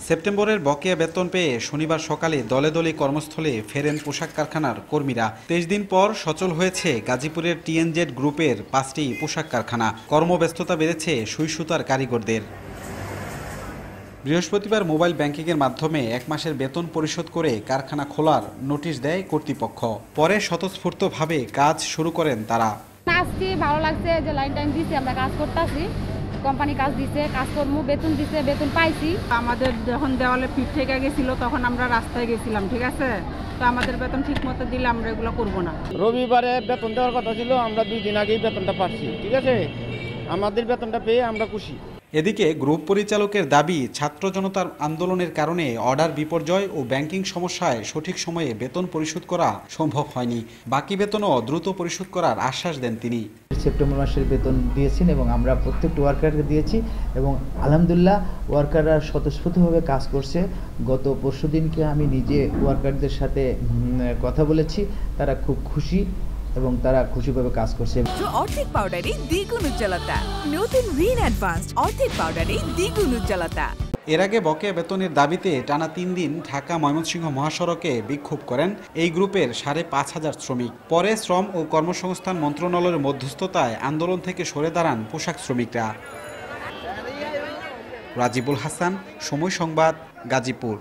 সেপ্টেম্বরের বকেয়া বেতন পেয়ে শনিবার সকালে দলে দলে কর্মস্থলে ফেরেন পোশাক কারখানার কর্মীরা। 23 দিন পর সচল হয়েছে গাজীপুরের টিএনজেড গ্রুপের 5টি পোশাক কারখানা। কর্মব্যস্ততা বেড়েছে সুই সুতার কারিগরদের। বৃহস্পতিবার মোবাইল ব্যাংকিংয়ের মাধ্যমে 1 মাসের বেতন পরিশোধ করে কারখানা খোলার নোটিশ দেয় কর্তৃপক্ষ। পরে স্বতঃস্ফূর্তভাবে কাজ শুরু করেন তারা। আজকে ভালো লাগছে যে লাইন টাইম দিচ্ছে, আমরা কাজ করতেছি, কোম্পানি কাজ দিচ্ছে, কাজকর্ম বেতন দিচ্ছে, বেতন পাইছি। আমাদের যখন দেওয়ালে পিঠ থেকে গেছিল তখন আমরা রাস্তায় গেছিলাম, ঠিক আছে। তো আমাদের বেতন ঠিক মতো দিলে আমরা এগুলো করবো না। রবিবারে বেতন দেওয়ার কথা ছিল, আমরা 2 দিন আগেই বেতনটা পাচ্ছি, ঠিক আছে। আমাদের বেতনটা পেয়ে আমরা খুশি। এদিকে গ্রুপ পরিচালকের দাবি, ছাত্র জনতার আন্দোলনের কারণে অর্ডার বিপর্যয় ও ব্যাংকিং সমস্যায় সঠিক সময়ে বেতন পরিশোধ করা সম্ভব হয়নি। বাকি বেতনও দ্রুত পরিশোধ করার আশ্বাস দেন তিনি। সেপ্টেম্বর মাসের বেতন দিয়েছেন এবং আমরা প্রত্যেকটা ওয়ার্কারকে দিয়েছি এবং আলহামদুলিল্লাহ ওয়ার্কাররা স্বতঃস্ফূর্তভাবে কাজ করছে। গত পরশুদিনকে আমি নিজে ওয়ার্কারদের সাথে কথা বলেছি, তারা খুব খুশি এবং তারা খুশিভাবে কাজ করছে। অর্ধেক পাউডারে দ্বিগুণ উজ্জ্বলতা, নতুন রিন অ্যাডভান্সড অর্ধেক পাউডারে দ্বিগুণ উজ্জ্বলতা। এর আগে বকেয়া বেতনের দাবিতে টানা 3 দিন ঢাকা ময়মনসিংহ মহাসড়কে বিক্ষোভ করেন এই গ্রুপের 5,500 শ্রমিক। পরে শ্রম ও কর্মসংস্থান মন্ত্রণালয়ের মধ্যস্থতায় আন্দোলন থেকে সরে দাঁড়ান পোশাক শ্রমিকরা। রাজিবুল হাসান, সময় সংবাদ, গাজীপুর।